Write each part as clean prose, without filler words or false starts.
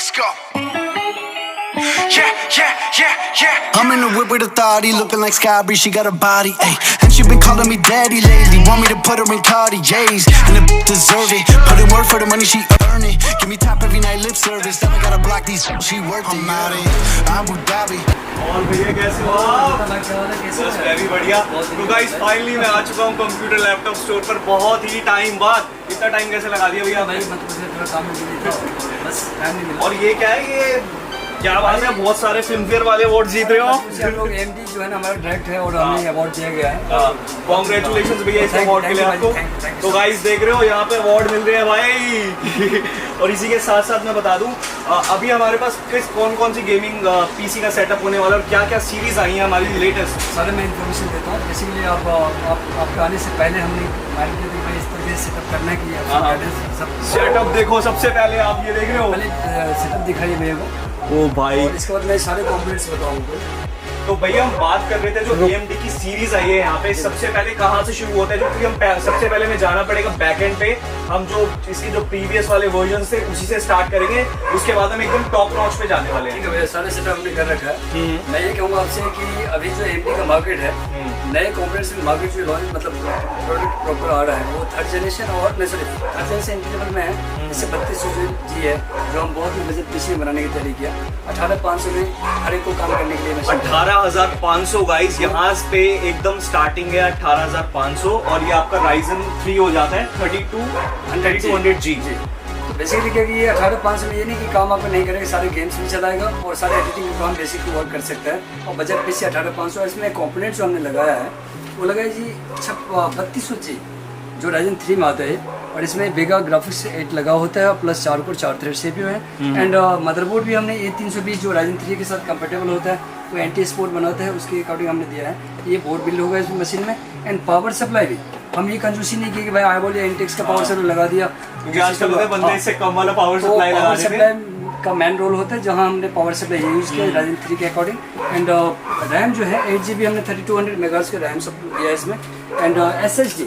Let's go. Yeah. I'm in the whip with authority, looking like Sky Bree, she got a body, ayy. And she been calling me daddy lately, want me to put her in Cartiers, and the deserve it. Put in work for the money, she earn it. Give me top every night, lip service. Then I gotta block these, she worth it. I'm out in Abu Dhabi. और भैया कैसे हो आप? बस very बढ़िया। तो guys finally मैं आ चुका हूँ कंप्यूटर लैपटॉप स्टोर पर बहुत ही टाइम बाद। इतना टाइम कैसे लगा दिया भैया? भाई मतलब काम में बिजी था, बस टाइम नहीं मिला। और ये क्या है? ये क्या बात है, बहुत सारे फिल्मफेयर वाले अवार्ड जीत रहे हो। हम लोग एमडी जो है ना हमारा डायरेक्ट है और हमें अवार्ड दिया गया है। कांग्रेचुलेशंस भैया इस अवार्ड के लिए आपको। तो गाइस देख रहे हो यहाँ पे अवार्ड मिल रहे हैं भाई। और इसी के साथ साथ मैं बता दूं अभी हमारे पास कौन कौन सी गेमिंग पीसी का सेटअप होने वाला है और क्या क्या सीरीज आई है हमारी लेटेस्ट, सारे मैं इन्फॉर्मेशन देता हूँ। बेसिकली आपके आने से पहले हमने माइंड किया कि भाई इस तरह से सेटअप करना है कि सब सेटअप देखो। सबसे पहले आप ये देख रहे हो, पहले सेटअप दिखाइए भैया को। ओ भाई, इसके बाद मैं सारे कंपोनेंट्स बताऊंगा। तो भैया हम बात कर रहे थे जो AMD की सीरीज आई है यहाँ पे, सबसे पहले कहाँ से शुरू होता है? क्योंकि हम सबसे पहले हमें जाना पड़ेगा बैकएंड पे। हम जो इसके जो प्रीवियस वाले वर्जन थे उसी से स्टार्ट करेंगे, उसके बाद हम एकदम टॉप नॉच पे जाने वाले हैं। ठीक है भैया, सारे सेटअप हमने कर रखा है। मैं ये कहूँगा आपसे कि अभी जो AMD का मार्केट है, नए कंपोनेंट्स में मार्केट जो लॉन्च मतलब प्रोडक्ट प्रॉपर आ रहा है वो थर्ड जनरेशन और थर्ड जनरेशन इंटीरियर में है। जैसे 3200G है जो हम बहुत ही बजट पीसी बनाने की तैयारी किया। 18500 में हर एक को काम करने के लिए 18500 गाइस यहाँ पे एकदम स्टार्टिंग है 18500 और ये आपका Ryzen 3 हो जाता है 3200G। तो बेसिकली क्या कि ये 18500 में ये नहीं कि काम आपको नहीं करेगा, सारे गेम्स भी चलाएगा और सारे एडिटिंग का काम बेसिकली वर्क कर सकता है। और बजट पीसी 18500। इसमें कंपोनेंट जो हमने लगाया है वो लगाया जी 3200G जो Ryzen 3 में आता है। और इसमें वेगा ग्राफिक्स 8 लगा होता है प्लस 4 कोर 4 थ्रेड CPU है। एंड मदरबोर्ड भी हमने A320 जो Ryzen 3 के साथ कंपेटेबल होता है, वो एंटी स्पोर्ट बनाता है, उसके अकॉर्डिंग हमने दिया है। ये बोर्ड बिल्ड होगा इस मशीन में। एंड पावर सप्लाई भी हम ये कंजूसी नहीं की कि भाई आईबॉल या इंटेक्स का पावर सप्लाई लगा दिया, बंदे इससे कम वाला पावर सप्लाई लगा देते हैं। का मेन रोल होता है जहाँ हमने पावर सप्लाई यूज किया Ryzen 3 के अकॉर्डिंग। एंड रैम जो है 8GB हमने 3200 मेगाहर्ट्ज का रैम सब दिया है इसमें। एंड SSD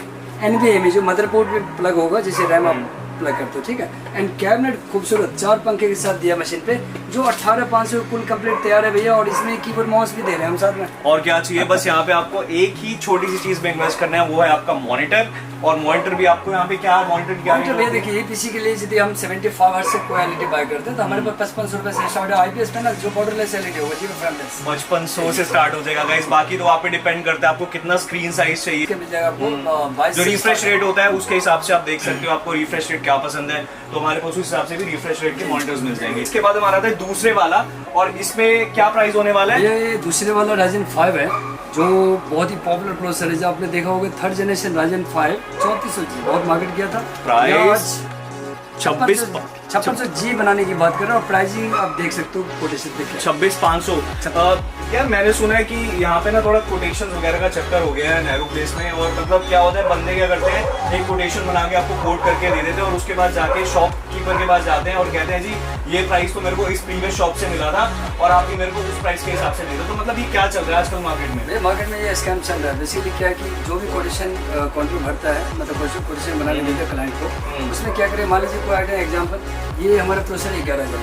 NVMe जो मदरबोर्ड में प्लग होगा जिसे रैम आप प्लग करते हो, ठीक है। एंड कैबिनेट खूबसूरत 4 पंखे के साथ दिया मशीन पे जो 18500 कुल कंप्लीट तैयार है भैया। और इसमें कीबोर्ड माउस भी दे रहे हैं हम साथ में। और क्या चाहिए, बस यहाँ पे आपको एक ही छोटी सी चीज में इन्वेस्ट करना है, वो है आपका मॉनिटर। और मॉनिटर भी आपको यहाँ पे क्या मॉनिटर भैया देखिए पीसी के लिए यदि हम 75 हर्ट्ज से कोई एलईडी बाय करते हैं तो हमारे पास 5500 रुपए से स्टार्ट है। IPS पैनल जो बॉर्डरलेस एलईडी होगा जी फ्रेमलेस 5500 से स्टार्ट हो जाएगा गाइस। बाकी तो आप पे डिपेंड करता है आपको कितना स्क्रीन साइज चाहिए। मिल जाएगा आपको जो रिफ्रेश रेट होता है उसके हिसाब से आप देख सकते हो आपको रिफ्रेश रेट क्या पसंद है, तो हमारे पास उस हिसाब से भी रिफ्रेश रेट के मॉनिटर्स मिल जाएंगे। इसके बाद हमारा था दूसरे वाला, और इसमें क्या प्राइस होने वाला है? ये दूसरे वाला Ryzen 5 है जो बहुत ही पॉपुलर प्रोसेसर है। जो आपने देखा होगा थर्ड जनरेशन Ryzen 5 3400G बहुत मार्केट किया था। प्राइस 5600G बनाने की बात कर रहे हैं और प्राइसिंग आप देख सकते हो कोटेशन देखिए 26500। यार मैंने सुना है कि यहाँ पे ना थोड़ा कोटेशन वगैरह का चक्कर हो गया है नैरो प्लेस में। और मतलब क्या होता है, बंदे क्या करते हैं एक कोटेशन बना के आपको कोट करके दे देते हैं और उसके बाद जाके शॉपकीपर के पास जाते हैं और कहते हैं जी ये प्राइस तो मेरे को इस प्रीवियस शॉप से मिला था और आप ही मेरे को उस प्राइस के हिसाब से दे दो। तो मतलब ये क्या चल रहा है आजकल मार्केट में? मार्केट में ये स्कैम चल रहा है। बेसिकली क्या है कि जो भी कोटेशन कॉन्ट्री भरता है मतलब कोटेशन बनाने देते हैं क्लाइंट को, उसमें क्या करें, मान लीजिए कोई आइडिया एग्जाम्पल ये हमारा प्रोसेसर 11000 का,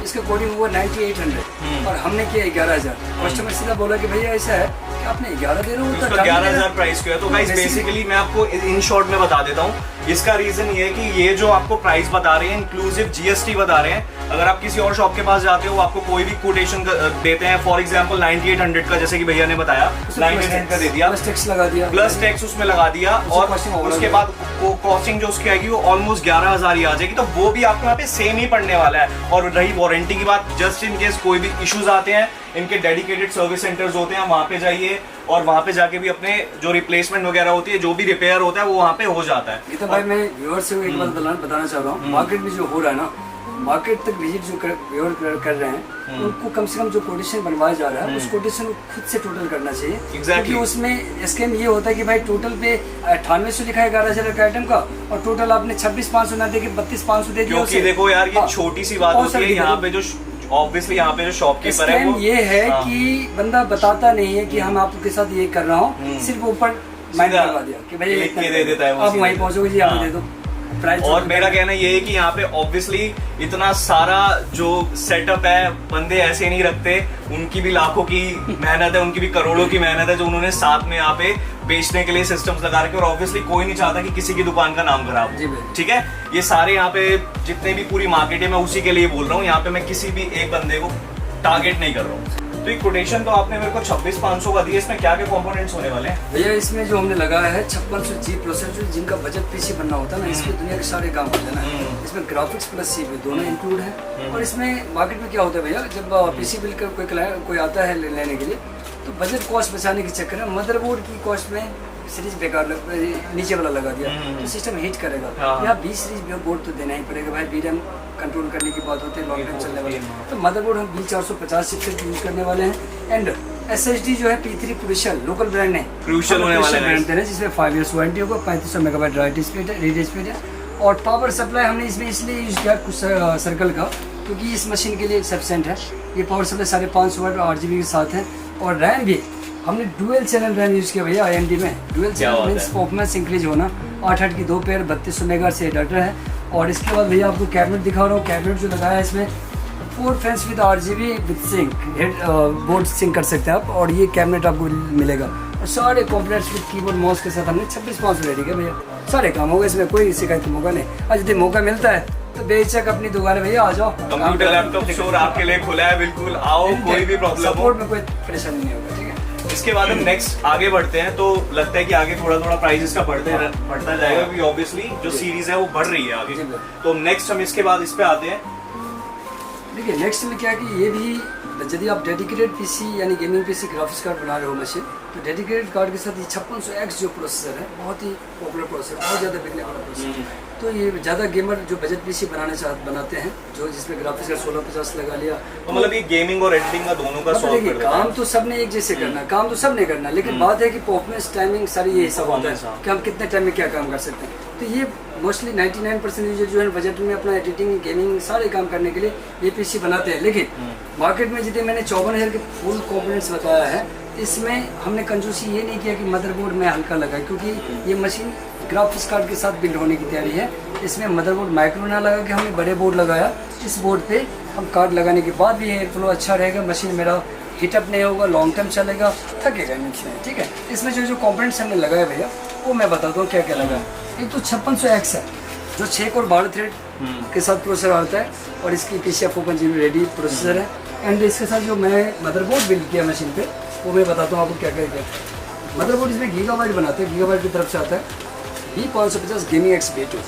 इसका कोडिंग हुआ 9800 और हमने किया 11000। कस्टमर सीधा बोला कि भैया ऐसा है कि आपने 11 दे रहे हो तो 11000 प्राइस किया। तो गाइस बेसिकली मैं आपको इन शॉर्ट में बता देता हूँ। इसका रीजन ये है कि ये जो आपको प्राइस बता रहे हैं इंक्लूसिव GST बता रहे हैं। अगर आप किसी और शॉप के पास जाते हो आपको कोई भी कोटेशन देते हैं, फॉर एग्जांपल 9800 का जैसे कि भैया ने बताया 9800 का दे दिया, प्लस टैक्स लगा दिया, प्लस टैक्स उसमें लगा दिया और उसके बाद कॉस्टिंग जो उसकी आएगी वो ऑलमोस्ट 11000 ही आ जाएगी। तो वो भी आपको यहाँ पे सेम ही पड़ने वाला है। और रही वारंटी की बात, जस्ट इन केस कोई भी इश्यूज आते हैं इनके डेडिकेटेड सर्विस सेंटर्स होते हैं, वहाँ पे जाइए और वहाँ पे जाके भी अपने जो रिप्लेसमेंट वगैरह होती है जो भी रिपेयर होता है वो वहाँ पे हो जाता है। ये तो भाई मैं व्यूअर्स से एक बात बताना चाह रहा हूँ, मार्केट में जो हो रहा है ना, मार्केट तक विजिट जो व्यूअर कर रहे हैं उनको कम से कम जो कोटेशन बनवाया जा रहा है उस कोटेशन को खुद से टोटल करना चाहिए। क्योंकि उसमें स्कैम ये होता है कि भाई टोटल पे 9800 लिखा है 11000 का आइटम का और टोटल आपने 26500 ना दे के 32500 दे दिया। क्योंकि देखो यार ये छोटी सी बात होती है, यहाँ पे जो ऑब्वियसली यहाँ पे जो शॉपकीपर है वो ये है कि बंदा बताता नहीं है कि हम आपके साथ ये कर रहा हूँ, सिर्फ ऊपर माइंड करवा दिया कि भाई दे देता है, आप वहीं पहुंचोगे जी, आप दे दो। प्राइस। और मेरा कहना ये है कि यहाँ पे ऑब्वियसली इतना सारा जो सेटअप है, बंदे ऐसे नहीं रखते, उनकी भी लाखों की मेहनत है, उनकी भी करोड़ों की मेहनत है जो उन्होंने साथ में यहाँ पे बेचने के लिए सिस्टम्स लगा रखे। और ऑब्वियसली कोई नहीं चाहता कि किसी की दुकान का नाम खराब हो, ठीक है। ये सारे यहाँ पे जितने भी पूरी मार्केट है, मैं उसी के लिए बोल रहा हूँ, यहाँ पे मैं किसी भी एक बंदे को टारगेट नहीं कर रहा हूँ। तो ये कोटेशन तो आपने मेरे को 26,500 का दिया, इसमें क्या क्या कंपोनेंट्स होने वाले हैं भैया? इसमें जो हमने लगाया है 5600G प्रोसेसर, जिनका बजट पीसी बनना होता है ना, इसमें दुनिया के सारे काम होते हैं ना। इसमें ग्राफिक्स प्लस CPU दोनों इंक्लूड है। और इसमें मार्केट में क्या होता है भैया, जब पीसी बिल का कोई आता है लेने के लिए, तो बजट कॉस्ट बचाने के चक्कर में मदरबोर्ड की कॉस्ट में सीरीज बेकार नीचे वाला लगा दिया, तो सिस्टम हीट करेगा। यहाँ 20 सीरीज बोर्ड तो देना ही पड़ेगा भाई, VRAM कंट्रोल करने की बात होती है, लॉन्ग टाइम चलने वाले। तो मदरबोर्ड हम B450 चिपसेट यूज करने वाले हैं। एंड SSD जो है P3 क्रूशियल लोकल ब्रांड है, क्रूशियल होने वाला है, जिसमें 5 इयर्स वारंटी होगा, 3500 मेगाबाइट रीड स्पीड है। और पावर सप्लाई हमने इसमें इसलिए यूज किया कुछ सर्कल का, क्योंकि इस मशीन के लिए सफिशिएंट है। ये पावर सप्लाई 550 वाट 8GB के साथ है। और रैम भी हमने डुअल चैनल रैम यूज किया भैया AMD में। Dual channel means performance increase होना, 8 की 2 पेयर 3200 मेगा से एडाप्टर है। और इसके बाद भैया आपको कैबिनेट दिखा रहा हूँ। कैबिनेट जो लगाया है इसमें 4 fans with RGB with sync, head board sync कर सकते हैं आप। और ये कैबिनेट आपको मिलेगा, और सारे कॉम्पोनेंट्स विद कीबोर्ड माउस के साथ हमने 26,500 रेडी किया भैया। सारे काम होगा, इसमें कोई शिकायत का मौका नहीं। आज यदि मौका मिलता है तो बेशक अपनी दुकान है भैया, आ जाओ। कंप्यूटर लैपटॉप स्टोर आपके लिए खुला है, बिल्कुल आओ, कोई भी प्रॉब्लम हो, सपोर्ट में कोई परेशानी नहीं होगा, ठीक है। इसके बाद हम नेक्स्ट आगे बढ़ते हैं, तो लगता है कि आगे थोड़ा थोड़ा प्राइस इसका बढ़ता जाएगा, क्योंकि ऑब्वियसली जो सीरीज है वो बढ़ रही है आगे। तो नेक्स्ट हम इसके बाद इस पे आते हैं। देखिए नेक्स्ट में क्या है कि ये भी, यदि आप डेडिकेटेड पीसी यानी गेमिंग पीसी ग्राफिक्स कार्ड बना रहे हो मशीन, तो डेडिकेटेड कार्ड के साथ ये 5600X जो प्रोसेसर है, बहुत ही पॉपुलर प्रोसेसर, बहुत ज़्यादा बिकने वाला प्रोसेसर। तो ये ज़्यादा गेमर जो बजट पीसी बनाते हैं, जो जिसमें ग्राफिक्स का 1650 लगा लिया, तो मतलब ये गेमिंग और एडिटिंग का दोनों का सॉल्व कर देता है। काम तो सबने एक जैसे करना, काम तो सबने करना, लेकिन बात है कि परफॉर्मेंस, टाइमिंग, सारी ये हिसाब होता है कि हम कितने टाइम में क्या काम कर सकते हैं। तो ये मोस्टली 99% यूजर जो है बजट में अपना एडिटिंग, गेमिंग सारे काम करने के लिए ये पीसी बनाते हैं। लेकिन मार्केट में जितने मैंने 54,000 के फुल कंपोनेंट्स बताया है, इसमें हमने कंजूसी ये नहीं किया कि मदरबोर्ड में हल्का लगा, क्योंकि ये मशीन ग्राफिक्स कार्ड के साथ बिल्ड होने की तैयारी है। इसमें मदरबोर्ड माइक्रो ना लगा के हमने बड़े बोर्ड लगाया। इस बोर्ड पे हम कार्ड लगाने के बाद भी एयर फ्लो अच्छा रहेगा, मशीन मेरा हीटअप नहीं होगा, लॉन्ग टर्म चलेगा, थकेगा नहीं, ठीक है। इसमें जो कंपोनेंट्स हमने लगाया भैया, वो मैं बताता हूँ क्या क्या लगा। एक तो 5600X है, जो 6 कोर 12 थ्रेड के साथ प्रोसेसर आता है, और इसकी PCI 4.0 रेडी प्रोसेसर है। एंड इसके साथ जो मैं मदरबोर्ड बिल्ड किया मशीन पे, वो मैं बताता हूँ आपको क्या क्या किया। मदरबोर्ड इसमें गीगाबाइट बनाते हैं, गीगाबाइट की तरफ से आता है B550 गेमिंग X B2।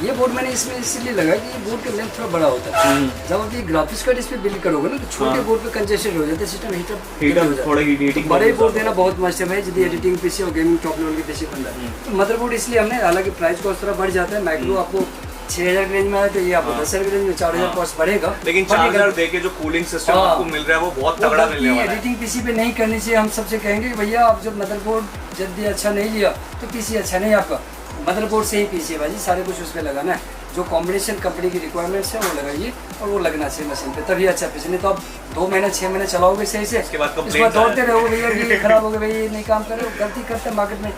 ये बोर्ड मैंने इसमें इसलिए लगा कि ये बोर्ड का लेंथ थोड़ा बड़ा होता है। जब आप ये ग्राफिक्स कार्ड इस पे बिल्ड करोगे ना, तो छोटे बोर्ड पे कंजेस्टेड हो जाता है, सिस्टम हीटअप थोड़ा हीटिंग, बड़े बोर्ड देना बहुत मस्त है भाई, यदि एडिटिंग पीसी और गेमिंग टॉप लेवल के पीसी बन रहा है। तो मदरबोर्ड इसलिए हमने, हालांकि प्राइस कॉस्ट थोड़ा बढ़ जाता है, माइक्रो आपको 6000 रेंज में आया, तो ये आपको 10,000 रेंज में 4000 कॉस्ट बढ़ेगा। लेकिन 4000 देके जो कूलिंग सिस्टम आपको मिल रहा है वो बहुत तगड़ा मिलने वाला है। एडिटिंग पीसी पे नहीं करनी चाहिए। हम सबसे कहेंगे कि भैया आप जब मदरबोर्ड जल्दी अच्छा नहीं लिया तो पीसी अच्छा नहीं आपका, मदरबोर्ड से ही पीसी है भाई, सारे कुछ उस पर लगाना है। जो कॉम्बिनेशन कंपनी की रिक्वायरमेंट्स है वो लगाइए, और वो लगना चाहिए मशीन पे, तभी अच्छा पीसी। नहीं तो आप 2 महीने 6 महीने चलाओगे सही से, इसके बाद दौड़ते रहोगे भैया ये खराब हो गया भाई, ये नहीं काम कर रहे हो। गलती करते हैं मार्केट में,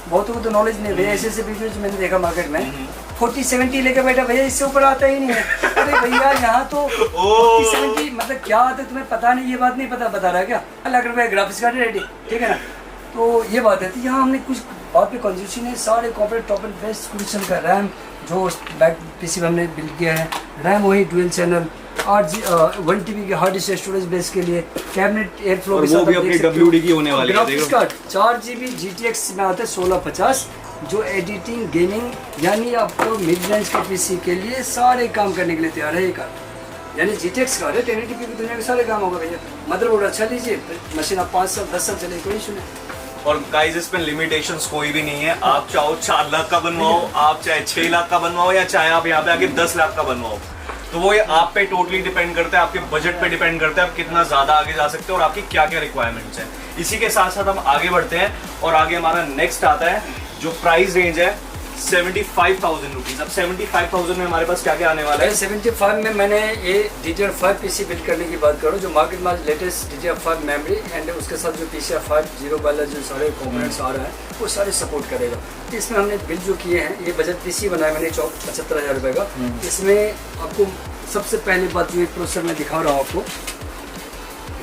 बहुतों को तो नॉलेज नहीं भैया। ऐसे वीडियो जो मैंने देखा मार्केट में 40-70 लेकर बैठा भैया, इससे ऊपर आता ही नहीं है। अरे भैया यहाँ तो 40-70 मतलब क्या आता है तुम्हें पता नहीं, ये बात नहीं पता, बता रहा है क्या? लाख रुपये ग्राफिक्स कार्ड रेडी, ठीक है ना। तो ये बात है। तो यहाँ हमने कुछ बात पे कंजूसी ने सारे corporate top and best crucial का रैम जो बैक पीसी में हमने बिल्ड किया है, रैम वही डुअल चैनल 1 TB के हार्ड डिस्क स्टोरेज बेस के लिए, कैबिनेट एयर फ्लो के साथ, वो भी अपनी WD की होने वाली है। ग्राफिक्स कार्ड 4 GB GTX में आता है 1650, जो एडिटिंग, गेमिंग यानी आपको मिड रेंज के पीसी के लिए सारे काम करने के लिए तैयार है ये कार्ड। यानी GTX कार्ड है, 1080p की दुनिया के सारे काम होगा भैया। मदरबोर्ड अच्छा लीजिए, मशीन आप 5 साल 10 साल चले, कोई इशू नहीं। और गाइस इसमें लिमिटेशंस कोई भी नहीं है, आप चाहो 4 लाख का बनवाओ, आप चाहे 6 लाख का बनवाओ, या चाहे आप यहाँ पे आके 10 लाख का बनवाओ, तो वो ये आप पे टोटली डिपेंड करता है, आपके बजट पे डिपेंड करता है, आप कितना ज्यादा आगे जा सकते हो और आपकी क्या क्या रिक्वायरमेंट्स हैं। इसी के साथ साथ हम आगे बढ़ते हैं, और आगे हमारा नेक्स्ट आता है जो प्राइस रेंज है 75,000 रुपीज। अब 75,000 में हमारे पास क्या क्या आने वाला है? 75 में मैंने ये DDR5 पीसी बिल्ड करने की बात करूँ, जो मार्केट में लेटेस्ट DDR5 मेमोरी एंड उसके साथ जो PCI 5.0 वाला जो सारे कंपोनेंट्स आ रहा है वो सारे सपोर्ट करेगा। तो इसमें हमने बिल्ड जो किए हैं, ये बजट पीसी बनाया मैंने 75,000 रुपये का। इसमें आपको सबसे पहली बात जो एक प्रोसेसर में दिखा रहा हूँ आपको,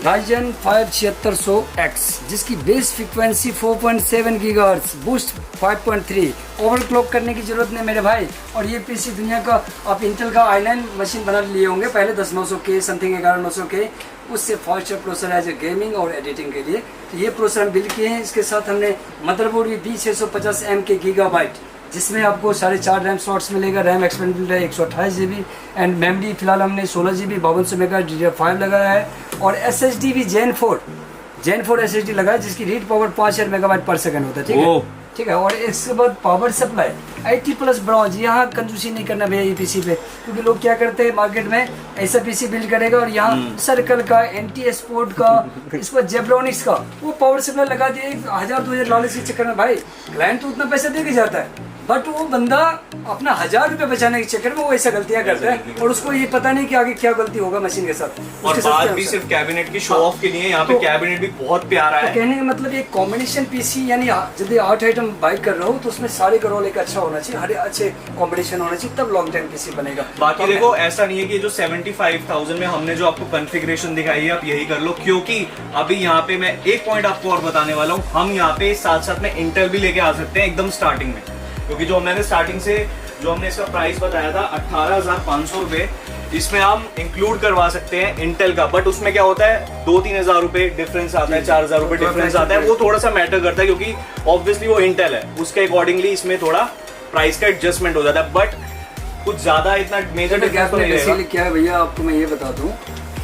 Ryzen 5 7600X, जिसकी base frequency 4.7 GHz, boost 5.3, overclock करने की जरूरत नहीं मेरे भाई। और ये पीसी दुनिया का आप इंटेल का i9 मशीन बना लिए होंगे पहले 10900K समथिंग 11900K, उससे फास्टर प्रोसेसर है जो गेमिंग और एडिटिंग के लिए। तो ये प्रोसेसर हम बिल्ड किए हैं। इसके साथ हमने मदरबोर्ड भी B650M के गीगाबाइट, जिसमें आपको 4.5 रैम स्लॉट्स मिलेगा, रैम एक्सपेंडेबल है 128 GB एंड मेमोरी फिलहाल हमने 16 GB 5200 मेगा DDR5 लगाया है। और SSD भी Gen 4 SSD लगाया, जिसकी रीड पावर 5000 मेगाबाइट पर सेकंड होता है। ठीक है। और इसके बाद पावर सप्लाई 80+ ब्रॉन्ज, यहाँ कंजूसी नहीं करना भैया ये पीसी पे, क्योंकि लोग क्या करते हैं मार्केट में ऐसा पीसी बिल्ड करेगा और यहाँ सर्कल का, NT स्पोर्ट का, इसको जेब्रॉनिक्स का वो पावर सप्लाई लगा दिए 1000-2000 डॉलर के चक्कर में। भाई क्लाइंट तो उतना पैसा दे के जाता है, बट वो बंदा अपना 1000 रुपये बचाने के चक्कर में वो ऐसा गलतियां करता है और उसको ये पता नहीं कि आगे क्या गलती होगा मशीन के साथ। और बात भी सिर्फ कैबिनेट की शो ऑफ के लिए, यहाँ पे कैबिनेट भी बहुत प्यारा है। कहने का मतलब ये कॉम्बिनेशन पीसी, यानी यदि 8 आइटम बाई कर रहा हो तो उसमें सारे का रोल एक अच्छा होना चाहिए, हर अच्छे कॉम्बिनेशन होना चाहिए, तब लॉन्ग टाइम पीसी बनेगा। बाकी देखो ऐसा नहीं है कि जो 75,000 में हमने जो आपको कॉन्फ़िगरेशन दिखाई है आप यही कर लो, क्योंकि अभी यहाँ पे मैं एक पॉइंट आपको और बताने वाला हूँ। हम यहाँ पे साथ साथ में इंटेल भी लेके आ सकते हैं एकदम स्टार्टिंग में, क्योंकि जो मैंने स्टार्टिंग से जो हमने इसका प्राइस बताया था 18,500 रुपए, इसमें हम इंक्लूड करवा सकते हैं इंटेल का। बट उसमें क्या होता है 2-3 हज़ार रुपए डिफरेंस आता है, 4,000 रुपए डिफरेंस आता है, वो थोड़ा सा मैटर करता है, क्योंकि ऑब्वियसली वो इंटेल है, उसके अकॉर्डिंगली इसमें थोड़ा प्राइस का एडजस्टमेंट हो जाता है। बट कुछ ज्यादा इतना मेजर डिफरेंस तो नहीं रहेगा। क्या है भैया, आपको मैं ये बता दूं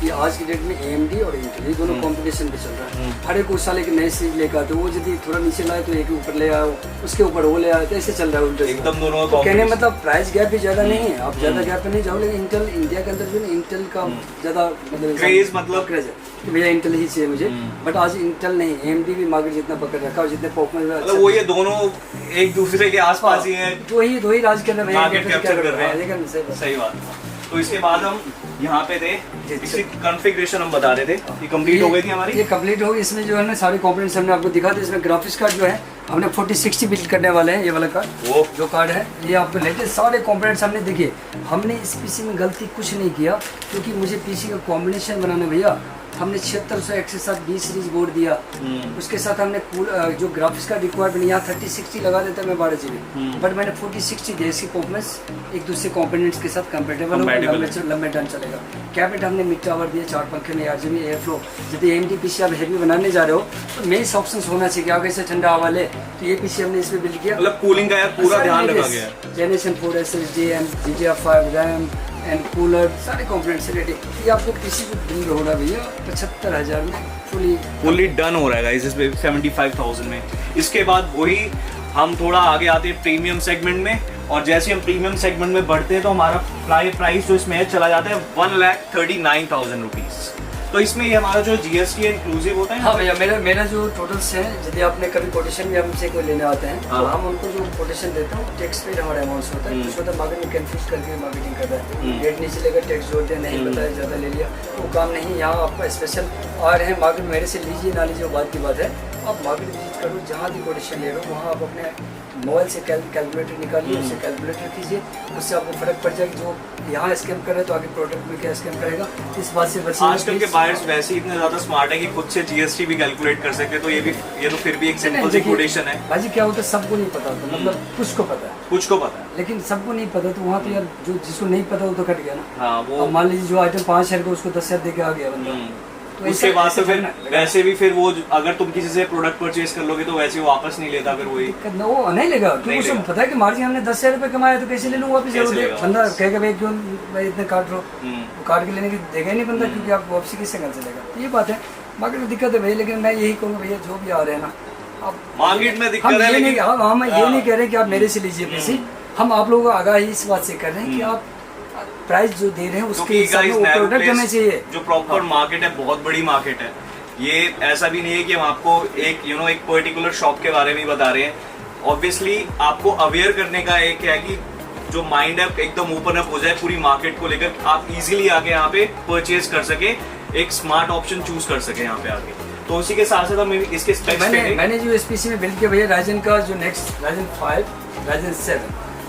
कि आज की डेट में AMD और इंटेल ये दोनों कंपटीशन पे चल रहा है। हर एक उस साल एक नई सीरीज लेकर आते हो, वो यदि थोड़ा नीचे लाए तो एक ऊपर ले आओ, उसके ऊपर वो ले आए, तो ऐसे चल रहा है उल्टे एकदम दोनों। तो कहने मतलब प्राइस गैप भी ज्यादा नहीं है, आप ज्यादा गैप पे नहीं जाओ, लेकिन इंटेल इंडिया के अंदर जो है इंटेल का ज्यादा मतलब क्रेज है कि भैया इंटेल ही चाहिए मुझे। बट आज इंटेल नहीं, AMD भी मार्केट जितना पकड़ रखा और जितने पॉपुलर, वो ये दोनों एक दूसरे के आसपास ही हैं, दो ही राज कर रहे हैं। सही बात। तो इसके बाद हम यहाँ पे थे, इसकी कॉन्फ़िगरेशन हम बता रहे थे, ये कंप्लीट हो गई थी हमारी। ये कंप्लीट हो गई। इसमें जो है ना सारे कंपोनेंट्स हमने आपको दिखा दिए। इसमें ग्राफिक्स कार्ड जो है हमने 4060 बिल्ड करने वाले हैं। ये वाला कार्ड, वो जो कार्ड है ये आपको लेटेस्ट सारे कंपोनेंट्स हमने देखिए। हमने इस पीसी में गलती कुछ नहीं किया, क्योंकि मुझे पीसी का कॉम्बिनेशन बनाना भैया, हमने 7600X के साथ 20 सीरीज बोर्ड दिया, उसके साथ हमने जो ग्राफिक्स का रिक्वायरमेंट यहाँ 3060 लगा देता मैं 12 GB, बट मैंने 4060 दिया। इसकी परफॉर्मेंस एक दूसरे कंपोनेंट्स के साथ कंपेटेबल होगा, लंबे टाइम चलेगा। कैबिनेट हमने मिड टावर दिया, 4 पंखे में RGB एयर फ्लो। यदि AMD पीसी आप हेवी बनाने जा रहे हो तो मेन ऑप्शन होना चाहिए कि आगे से ठंडा हवा ले, तो ये पीसी हमने इसमें बिल्ड किया। मतलब कूलिंग का यार पूरा ध्यान रखा गया है। Generation 4 SSD and DDR5 RAM and cooler सारे कंपोनेंट्स रेडी। ये आपको किसी भी बिल्ड होगा भैया 75,000 में फुली डन हो रहा है गाइस इसमें 75,000 में। इसके बाद वही हम थोड़ा आगे आते हैं प्रीमियम सेगमेंट में, और जैसे हम प्रीमियम सेगमेंट में बढ़ते हैं तो हमारा प्राइस जो इसमें चला जाता है 1,39,000 रुपीज। तो इसमें ये हमारा जो GST इंक्लूसिव होता है। हाँ भैया, मेरा जो टोटल्स है, यदि आपने कभी कोटेशन भी हमसे कोई लेने आते हैं तो हम उनको जो कोटेशन देते हैं टैक्स पेड हमारा अमाउंट होता है। कुछ होता है मार्केट में कन्फ्यूज करके मार्केटिंग कर रहा है, रेट नीचे लेकर टैक्स जोड़ दिया, नहीं बताया ज़्यादा ले लिया, वो काम नहीं। यहाँ आपका स्पेशल आ रहे हैं मार्केट, मेरे से लीजिए ना लीजिए बात की बात है। आप मार्केट विजिट करो, जहाँ भी कोटेशन ले रहे हो वहाँ आप अपने मोबाइल से कैलकुलेटर निकालिए, उससे कैलकुलेटर कीजिए, उससे आपको फर्क पड़ जाएगा। जो यहाँ स्कैम कर रहे हैं तो आगे प्रोडक्ट में क्या स्कैम करेगा, इस बात से बचिए। आजकल के बायर्स वैसे ही इतने ज्यादा स्मार्ट है कि खुद से GST भी कैलकुलेट कर सकते हैं, तो ये तो फिर भी एक सिंपल सी कोटेशन है। भाजी क्या होता है, सबको नहीं पता होता, मतलब कुछ को पता है, कुछ को पता है, लेकिन सबको नहीं पता। तो वहाँ तो यार जो जिसको नहीं पता वो तो कट गया ना। हाँ, वो मान लीजिए जो आइटम 5,000 का उसको 10,000 दे के आ गया बंदा। तो उसके बाद तो फिर वैसे भी फिर वो अगर तुम किसी से प्रोडक्ट परचेज कर लोगे तो वैसे वो वापस नहीं लेता, फिर वही वो नहीं लेगा, क्योंकि उसको पता है कि मार्जिन हमने 10,000 रुपये कमाया तो कैसे ले लूँ वापस। बंदा कहेगा भाई क्यों भाई इतने काट रहा हूँ, वो काट के लेने की देगा ही नहीं बंदा, क्योंकि आप वापसी किससे कर चलेगा। तो ये बात है, मार्केट में दिक्कत है भैया। लेकिन मैं यही कहूँगा भैया जो भी आ रहे हैं ना, आप मार्केट में दिक्कत है, हम ये नहीं कह रहे कि आप मेरे से लीजिए पीसी, हम आप लोगों को आगाही इस बात से कर रहे हैं कि आप प्राइस जो दे रहे हैं उसके हिसाब में प्रोडक्ट हमें चाहिए। जो प्रॉपर मार्केट है, बहुत बड़ी मार्केट है। ये ऐसा भी नहीं है कि हम आपको एक एक पर्टिकुलर शॉप के बारे में ही बता रहे हैं। ऑब्वियसली आपको अवेयर करने का एक है कि जो माइंड है एकदम ओपन अप हो जाए पूरी मार्केट को लेकर, आप इजीली आके यहाँ पे परचेज कर सके, एक स्मार्ट ऑप्शन चूज कर सके यहाँ पे आके। तो उसी के साथ साथ हम इसके स्पेक्स मैंने जो एसपीसी में बिल्ड किया भैया राइजन का जो नेक्स्ट राइजन 5 राइजन 7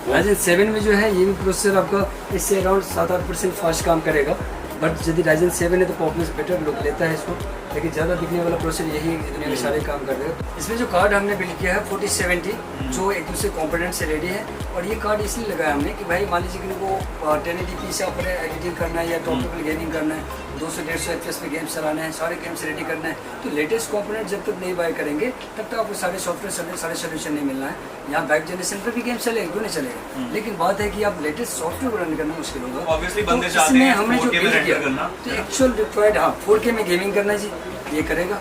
राइजन 7 में जो है ये भी प्रोसेसर आपका इससे अराउंड 7-8% फास्ट काम करेगा। बट यदि राइजन 7 है तो परफॉर्मेंस बेटर लुक लेता है इसको, लेकिन ज़्यादा दिखने वाला प्रोसेसर यही दुनिया में सारे काम कर देगा। इसमें जो कार्ड हमने बिल्ड किया है 4070 जो एक दूसरे कंपोनेंट से रेडी है। और ये कार्ड इसलिए लगाया हमने कि भाई मान लीजिए कि उनको 1080p से अपने एडिटिंग करना है या टॉप लेवल गेमिंग करना है, 200-150 FPS में गेम्स चलाना है, सारे गेम्स रेडी करना है, तो लेटेस्ट कंपोनेंट जब तक नहीं बाय करेंगे तब तक आपको सारे सॉफ्टवेयर सारे सोल्यूशन नहीं मिलना है। यहाँ बैक जनरेशन पर भी गेम चलेगा, क्यों नहीं चलेगा, लेकिन बात है कि आप लेटेस्ट सॉफ्टवेयर को रन करना मुश्किल होगा। ऑब्वियसली बंदे चाहते हैं हमने जो बिल्ड किया तो एक्चुअल रिक्वायर्ड 4K में गेमिंग करना जी ये करेगा।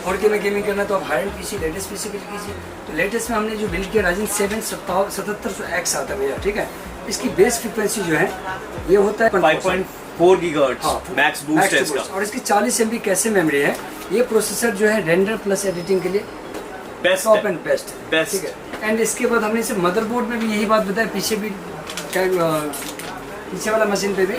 4K में गेमिंग करना तो आप high and PC latest PC build कीजिए। तो लेटेस्ट में हमने जो बिल्ड किया राइजन 7 7700X आता है भैया, ठीक है। इसकी बेस फ्रीक्वेंसी जो है ये होता है 5.4 गीगाहर्ट्ज मैक्स बूस्ट है इसका, और इसकी 40 MB कैसे मेमोरी है। ये प्रोसेसर जो है रेंडर प्लस एडिटिंग के लिए टॉप एंड बेस्ट, ठीक है। एंड इसके बाद हमने इसे मदरबोर्ड में भी यही बात बताया, पीछे भी पीछे वाला मशीन पे भी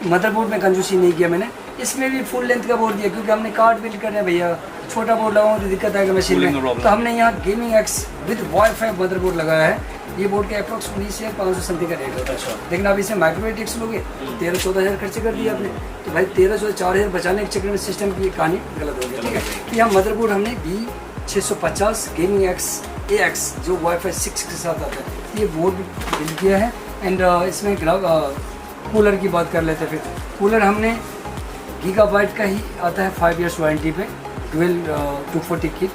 मदरबोर्ड में कंजूसी नहीं किया मैंने, इसमें भी फुल लेंथ का बोर्ड दिया क्योंकि हमने कार्ड बिल्ड करना है भैया, छोटा बोर्ड लगाऊंगा तो दिक्कत आएगा मशीन में। तो हमने यहाँ gaming x with wifi motherboard लगाया है। ये बोर्ड का अप्रॉक्स 19 से 500 समथिंग का रेट होता है, लेकिन आप इसमें माइक्रोवेटिक्स लोगे 13-14 हज़ार खर्चे कर दिए आपने, तो भाई 13-4 हज़ार बचाने के चक्कर में सिस्टम की कहानी गलत हो गई, ठीक है। तो यहाँ मदरबोर्ड हमने B650 गेमिंग एक्स AX जो वाईफाई 6 के साथ आता है, ये बोर्ड बिल्ड किया है। एंड इसमें कूलर की बात कर लेते हैं। फिर कूलर हमने गीगाबाइट का ही आता है 5 इयर्स वारंटी पे, 12 240 किट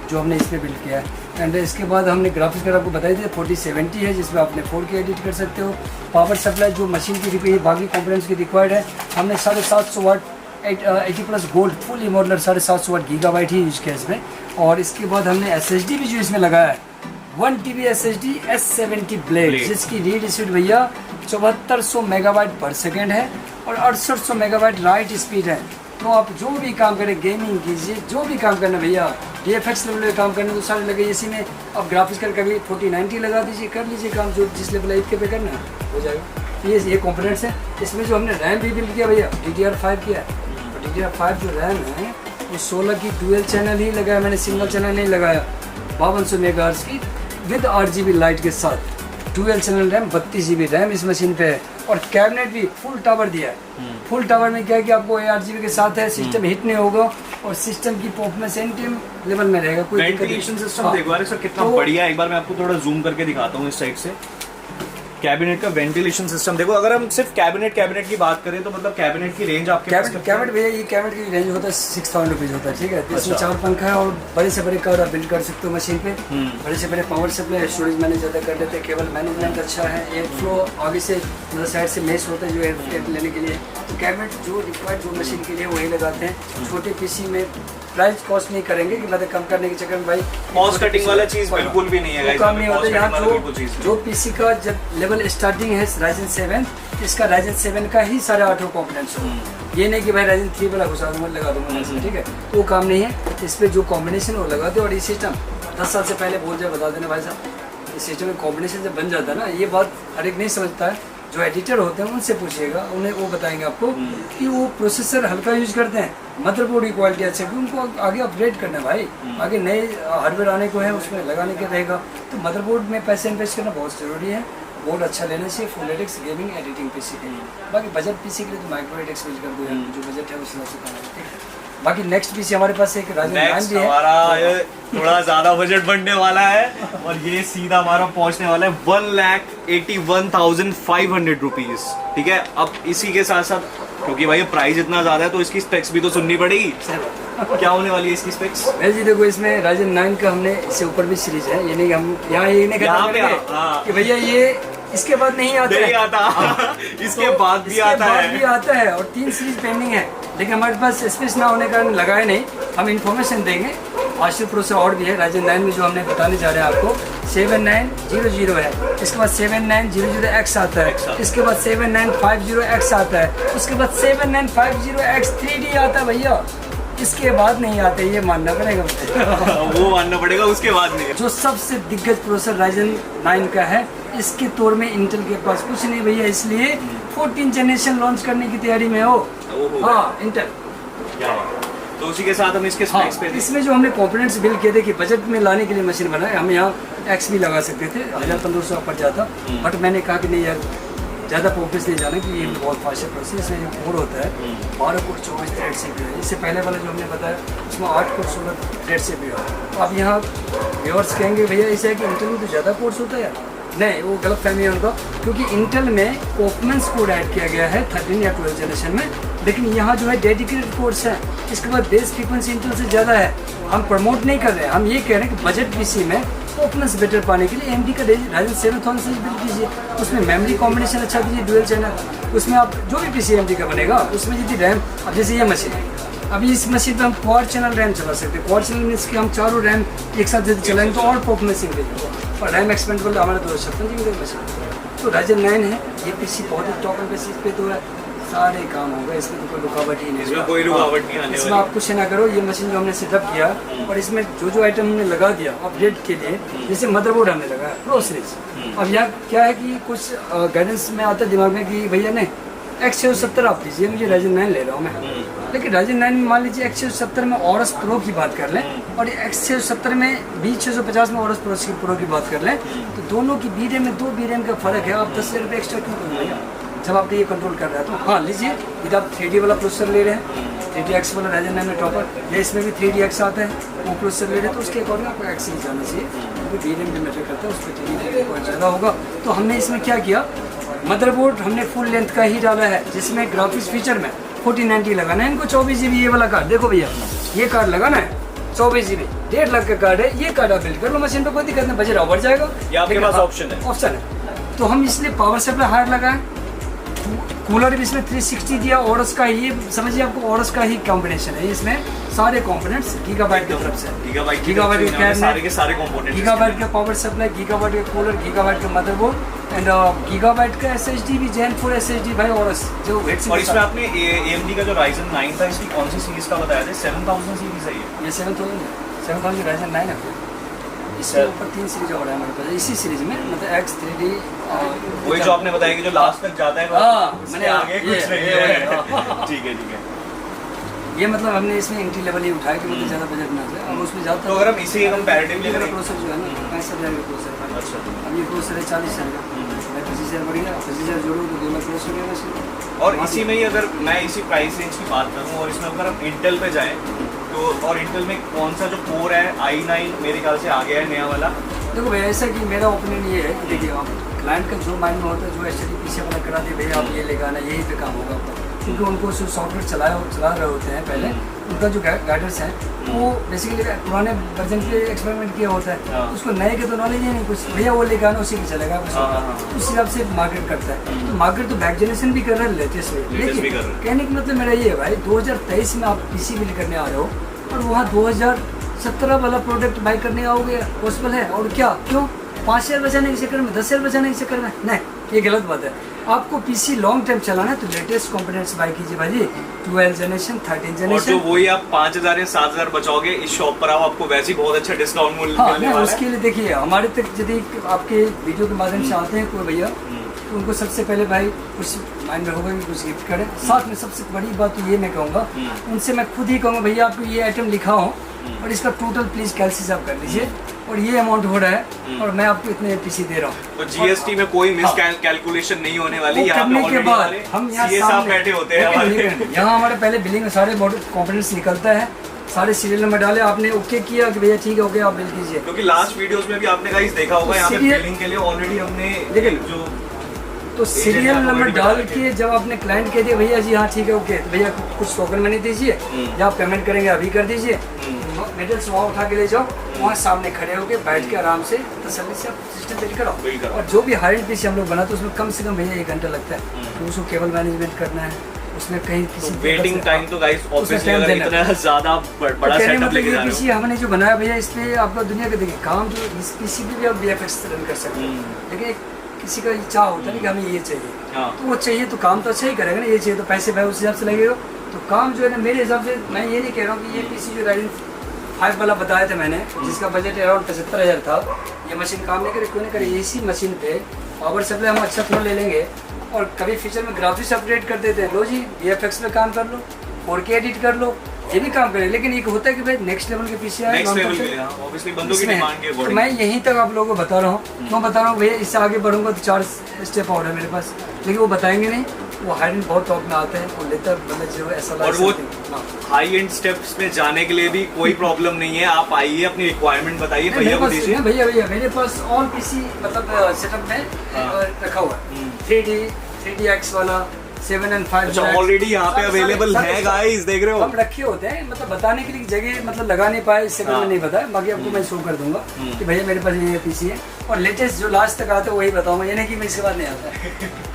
जो हमने इसमें बिल्ड किया है। एंड इसके बाद हमने ग्राफिक्स कार्ड आपको बताई थी 4070 है जिसमें आपने 4K एडिट कर सकते हो। पावर सप्लाई जो मशीन की बाकी कंपोनेंट्स की रिक्वायर्ड है, हमने 750 वाट 80+ गोल्ड फुली मॉडलर 750 वाट गीगाबाइट ही यूज किया इसमें। और इसके बाद हमने SSD भी जो इसमें लगाया है 1 TB SSD S70 ब्लेड जिसकी रीड स्पीड भैया 7400 मेगाबाइट पर सेकेंड है और 6800 मेगाबाइट राइट स्पीड है। तो आप जो भी काम करें, गेमिंग कीजिए, जो भी काम करना भैया, VFX लेवल में काम करना तो सारे लगे इसी में। आप ग्राफिक्स कार्ड कभी 4090 लगा दीजिए, कर लीजिए काम, जो जिस लेवल 8K पे करना है हो जाएगा। ये कंपोनेंट्स हैं। इसमें जो हमने रैम भी बिल्ड किया भैया DDR5 किया है। तो DDR5 जो रैम है वो 16 की डुअल चैनल ही लगाया मैंने, सिंगल चैनल नहीं लगाया। 5200 मेगाहर्ट्ज की विद 8GB लाइट के साथ dual channel RAM, 32GB RAM इस मशीन पे है। और कैबिनेट भी फुल टावर दिया है। फुल टावर में क्या है कि आपको 8GB के साथ है, सिस्टम हिट नहीं होगा और सिस्टम की परफॉर्मेंस एंटीम लेवल में रहेगा। कोई वेंटिलेशन सिस्टम देखो सर कितना बढ़िया है। एक बार मैं आपको थोड़ा जूम करके दिखाता हूँ इस साइड से। कैबिनेट का वेंटिलेशन सिस्टम देखो। अगर हम सिर्फ कैबिनेट की बात करें तो मतलब कैबिनेट की रेंज आपके कैबिनेट भैया ये कैबिनेट की रेंज होता है 6000 रुपीज होता है, ठीक है। तो इसमें 4 पंखा है और बड़े से बड़े कार्ड आप बिल्ड कर सकते हो मशीन पे। बड़े से बड़े पावर सप्लाई, स्टोरेज मैनेज ज़्यादा कर देते हैं, केबल मैनेजमेंट अच्छा है, एयर फ्लो आगे से मतलब साइड से मेश होता है जो एयर लेने के लिए। तो कैबिनेट जो रिक्वायर्ड जो मशीन के लिए वही लगाते हैं। छोटे पीसी में प्राइस कॉस्ट नहीं करेंगे कि मतलब कम करने के चक्कर में भाई कॉस्ट कटिंग वाला चीज बिल्कुल भी नहीं है गाइस, काम नहीं होता। यहाँ जो पीसी का जब लेवल स्टार्टिंग है राइजन 7, इसका राइजन 7 का ही सारे 8 कंपोनेंट्स हो। ये नहीं कि भाई राइजन 3 वाला घुसा दूंगा लगा दूंगा, ठीक है, तो वो काम नहीं है। इस पर जो कॉम्बिनेशन वो लगा दो। और ये सिस्टम 10 साल से पहले बोल जाए बता देना भाई साहब, इस सिस्टम में कॉम्बिनेशन जब बन जाता है ना, ये बात हर एक नहीं समझता है। जो एडिटर होते हैं उनसे पूछिएगा, उन्हें वो बताएंगे आपको कि वो प्रोसेसर हल्का यूज करते हैं, मदरबोर्ड की क्वालिटी अच्छी है, उनको आगे अपग्रेड करना है भाई। आगे नए हार्डवेयर आने को है, उसमें लगाने के रहेगा। तो मदरबोर्ड में पैसे इन्वेस्ट करना बहुत ज़रूरी है। बोर्ड अच्छा लेना चाहिए full addicts gaming editing PC के लिए। बाकी बजट पीसी के लिए तो माइक्रो एडिक्स यूज कर दो, जो बजट है उस हिसाब से करना है, ठीक है। बाकी नेक्स्ट पीसी हमारे पास एक राइजन 9 भी है। हमारा थोड़ा ज्यादा बजट बढ़ने वाला है और ये सीधा हमारा पहुंचने वाला है 1,81,500 रुपीज, ठीक है। अब इसी के साथ साथ क्योंकि भाई प्राइस इतना ज्यादा है तो इसकी स्पेक्स भी तो सुननी पड़ेगी। क्या होने वाली है इसकी स्पेक्स? वेल जी देखो, इसमें राइजन 9 का हमने इससे ऊपर भी सीरीज है, ये नहीं हम यहाँ ये नहीं कहते कि भैया ये इसके बाद नहीं आता नहीं आता इसके बाद भी आता है और 3 सीरीज पेंडिंग है, लेकिन हमारे पास स्पेस ना होने का कारण लगाए नहीं। हम इन्फॉर्मेशन देंगे। आशु प्रो से और भी है राइजन 9 में जो हमने बताने जा रहे हैं आपको। 7900 है, इसके बाद 7900X आता है, इसके बाद 7950X आता है, उसके बाद 7950X 3D आता है भैया। इसके बाद नहीं आते, ये मानना पड़ेगा मुझे। वो मानना पड़ेगा, उसके बाद नहीं। जो सबसे दिग्गज प्रोसेसर राइजन 9 का है, इसके तौर में इंटेल के पास कुछ नहीं भैया, इसलिए 14 जनरेशन लॉन्च करने की तैयारी में हो। हाँ इंटेल, क्या बात है। तो उसी के साथ हम इसके स्पेक्स पे इसमें जो हमने कंपोनेंट्स बिल्ड किए थे कि बजट में लाने के लिए मशीन बनाए, हम यहाँ एक्स भी लगा सकते थे, 1500 पर जाता, बट मैंने कहा कि नहीं यार ज़्यादा प्रोग्रेस नहीं जाना, कि ये बहुत फास्ट है प्रोसेस। इसमें जो कोड होता है 12 कोड 24 थ्रेड से भी है। इससे पहले वाला जो हमने बताया उसमें 8 कोड 16 थ्रेड से भी है। तो अब यहाँ व्यूअर्स कहेंगे भैया ऐसा है कि इंटेल में तो ज़्यादा कोड्स होता है यार। नहीं, वो गलत फहमी है उनका, क्योंकि इंटेल में कोपमेंस कोड ऐड किया गया है 13 या 12 जनरेशन में, लेकिन यहाँ जो है डेडिकेटेड कोड्स हैं। इसके बाद बेस फ्रीक्वेंसी इंटेल से ज़्यादा है। हम प्रमोट नहीं कर रहे हैं, हम ये कह रहे हैं कि बजट पीसी में कोपमेंस बेटर पाने के लिए AMD का राइजन 7000 से बिल्ड कीजिए, उसमें मेमोरी कॉम्बिनेशन अच्छा कीजिए, डुअल चैनल, उसमें आप जो भी पीसी AMD का बनेगा उसमें जितनी रैम, अब जैसे ये मशीन है, अभी इस मशीन पे हम क्वाड चैनल रैम चला सकते हैं। क्वाड चैनल मीन्स कि हम चारों रैम एक साथ यदि चलाएंगे तो और परफॉर्मेंस इंक्रीज होगा। और रैम एक्सपेंडेबल हमारा 256 GB का मशीन, तो राइजन 9 है ये पीसी बहुत ही टॉप बेसिस पे तो है, सारे काम होगा, इसमें तो कोई रुकावट ही नहीं, इसमें कोई रुकावट नहीं आने वाली। इसमें आप कुछ ना करो, ये मशीन जो हमने सेटअप किया और इसमें जो आइटम हमने लगा दिया अपडेट के लिए, जैसे मदरबोर्ड हमने लगाया, प्रो सीरीज। अब यहाँ क्या है कि कुछ गाइडेंस में आता है दिमाग में कि भैया नहीं X670 आप दीजिए, मुझे राइजन 9 ले रहा हूँ मैं, लेकिन राइजन 9 में मान लीजिए X670 में औरस प्रो की बात कर लें और X670 में B650 में औरस प्रो की बात कर लें, तो दोनों की बी रैम में 2 बी रैम का फर्क है। आप 10,000 रुपये एक्स्ट्रा क्यों कर भैया जब आपको ये कंट्रोल कर रहा है? तो हाँ लीजिए, यदि आप 3D वाला प्रोसेसर ले रहे हैं, 3DX वाला राइजन 9 में टॉपर, या इसमें भी 3DX आता है, वो प्रोसेसर ले रहे हैं, तो उसके अकॉर्डिंग आपको एक्स ही जाना चाहिए, क्योंकि बी रैम भी मैटर करता है, उस पर 3D बहुत ज़्यादा होगा। तो हमने इसमें क्या किया, मदरबोर्ड हमने फुल लेंथ का ही डाला है, जिसमें ग्राफिक्स फीचर में 4090 लगाना है इनको, 24 GB ये वाला कार्ड, देखो भैया ये कार्ड लगाना है 24 GB, 1.5 लाख का कार्ड है, ये कार्ड आप बिल्ड कर लो मशीन पे, कोई दिक्कत नहीं, बजट बढ़ जाएगा, ये आपके पास ऑप्शन है। तो हम इसलिए पावर सप्लाई हार्ड लगाए, कूलर भी इसमें 360 दिया, ऑरस का ही समझिए, आपको ऑरस का ही कॉम्बिनेशन है, इसमें सारे कंपोनेंट्स गीगाबाइट की तरफ से, गीगाबाइट का सारे कंपोनेंट्स, गीगाबाइट का पावर सप्लाई, गीगाबाइट का कूलर, गीगाबाइट का मदरबोर्ड एंड गीगाबाइट का SSD भी, Gen 4 SSD भाई ऑरस जो हेड। और इसमें आपने AMD का जो राइजन 9 था, इसकी कौन सी सीरीज का बताया था? 7000 सीरीज है ये 7000 राइजन 9 है। इसके ऊपर 3 सीरीज और है हमारे पास, इसी सीरीज में मतलब X 3D वही जो आपने बताया कि जो लास्ट तक जाता है, मैंने आगे कुछ नहीं है। ठीक है, ये मतलब हमने इसमें एंट्री लेवल ही उठाया कि मतलब ज़्यादा बजट ना जाए। अब उसमें जाता तो अगर हम इसी कंपैरेटिवली करें, प्रोसेसर जो है ना 65,000 का प्रोसेसर है। अच्छा, अब ये प्रोसेसर है 40,000 का, 25,000 बढ़ गया, 25,000 जोड़ो तो 2 लाख प्लस हो गया वैसे। और इसी में ही अगर मैं इसी प्राइस रेंज की बात करूँ और इसमें अगर हम इंटेल पे जाएँ तो, और इंटेल में कौन सा जो कोर है i9 मेरे ख्याल से आ गया है नया वाला। देखो भैया ऐसा कि मेरा ओपिनियन ये है कि देखिए आप क्लाइंट का जो माइंड में होता है, जो SSD पीछे वाला करा दे भैया आप ये लगाना, यही पे काम होगा आपका, क्योंकि उनको जो सॉफ्टवेयर चला रहे होते हैं पहले, उनका जो गाइडर्स है वो बेसिकली पुराने वर्जन के एक्सपेरिमेंट किया होता है, उसको नए के तो नॉलेज ही नहीं कुछ, भैया वो लेकर आना उसी में चलेगा, उस हिसाब से मार्केट करता है। तो मार्केट तो बैक जनरेशन भी कर रहा है, लेटेस्ट में, लेकिन कहने का मतलब मेरा ये है भाई 2023 में आप PC बिल्ड करने आ रहे हो और वहाँ 2017 वाला प्रोडक्ट बाई करने आओगे, पॉसिबल है? और क्या क्यों 5,000 बचाने के चक्कर में, 10,000 बचाने के चक्कर में? नहीं, ये गलत बात है। आपको पीसी लॉन्ग टाइम चलाना है तो लेटेस्ट कंपोनेंट्स बाय कीजिए भाई, 12 जनरेशन 13 जनरेशन। और जो वही आप 5,000 या 7,000 बचाओगे इस शॉप पर आप, आपको वैसे ही बहुत अच्छा डिस्काउंट मिलने वाला है। उसके लिए देखिए हमारे तक यदि आपके वीडियो के माध्यम से आते हैं कोई भैया, तो उनको सबसे पहले भाई कुछ माइंड में होगा कि कुछ गिफ्ट करें, साथ में सबसे बड़ी बात तो ये मैं कहूँगा, उनसे मैं खुद ही कहूँगा भैया आपको ये आइटम लिखा हो और इसका टोटल प्लीज कैलसिस आप कर लीजिए और ये अमाउंट हो रहा है और मैं आपको इतने पीसी दे रहा हूँ। तो GST में कोई मिस कैलकुलेशन नहीं होने वाली। यहाँ करने के बाद हम यहाँ बैठे होते हैं, यहाँ हमारे पहले बिलिंग में सारे कंपोनेंट्स निकलता है, सारे सीरियल नंबर डाले, आपने ओके किया कि भैया ठीक है ओके आप बिल कीजिए। क्योंकि लास्ट वीडियोस में भी आपने गाइस देखा होगा, यहाँ पे बिलिंग के लिए ऑलरेडी हमने देखिए जो तो सीरियल नंबर डाल के जब आपने क्लाइंट कह दिया भैया जी हाँ ठीक है ओके, भैया कुछ टोकन मनी दीजिए या आप पेमेंट करेंगे अभी कर दीजिए, मेटल्स वहाँ उठा के ले जाओ, वहाँ सामने खड़े होके बैठ के आराम से तसल्ली से आप सिस्टम बिल्ड कराओ। और जो भी हाई एंड पीसी हम लोग बनाते हैं उसमें कम से कम भैया 1 घंटा लगता है, तो उसको केबल मैनेजमेंट करना है, उसमें कहीं किसी वेटिंग टाइम तो गाइस ऑब्वियसली इतना ज्यादा बड़ा सेटअप लेके जा रहे हो। पीसी हमने जो बनाया भैया इस पे आपका दुनिया का देखिए काम, जो इस पीसी पे भी आप VFX रन कर सकते हैं, लेकिन किसी का इच्छा होता है कि हमें ये चाहिए, तो वो चाहिए तो काम तो अच्छा ही करेगा ना, ये चाहिए तो पैसे भाई उस हिसाब से लगेगा, तो तो काम जो है ना मेरे हिसाब से, मैं ये नहीं कह रहा हूँ कि ये पीसी जो राइजन 5 वाला बताया था मैंने, जिसका बजट अराउंड 75,000 था, ये मशीन काम नहीं करे, क्यों नहीं करे। इसी मशीन पे पावर सप्लाई हम अच्छा थोड़ा ले लेंगे और कभी फ्यूचर में ग्राफिक्स अपडेट कर देते हैं, लो जी VFX पे काम कर लो, 4K एडिट कर लो, ये भी काम करे। लेकिन एक होता है कि भाई नेक्स्ट लेवल के पीसी आए, नेक्स्ट लेवल के लिए ऑब्वियसली बंदों की डिमांड के तो अकॉर्डिंग। मैं यहीं तक आप लोगों को बता रहा हूँ। क्यों बता रहा हूँ भैया, इससे आगे बढ़ूंगा तो 4 स्टेप और है मेरे पास, लेकिन वो बताएंगे नहीं। वो हाई एंड बहुत टॉप में आते हैं, वो लेता मतलब जो ऐसा और वो हाई एंड स्टेप्स में जाने के लिए भी कोई प्रॉब्लम नहीं है, आप आइए अपनी रिक्वायरमेंट बताइए, भैया को दीजिए। भैया मेरे पास ऑल पीसी मतलब सेटअप में रखा हुआ है, 3DX वाला 7 and 5। अच्छा, ऑलरेडी यहाँ पे अवेलेबल है गाइस, देख रहे हो। हम रखे होते हैं, मतलब बताने के लिए जगह मतलब लगा नहीं पाए, इससे मैंने नहीं बताया। बाकी आपको मैं शो कर दूंगा कि भैया मेरे पास ये पीसी है, और लेटेस्ट जो लास्ट तक आता है वही बताऊंगा, ये नहीं कि मैं इसके बाद नहीं आता है।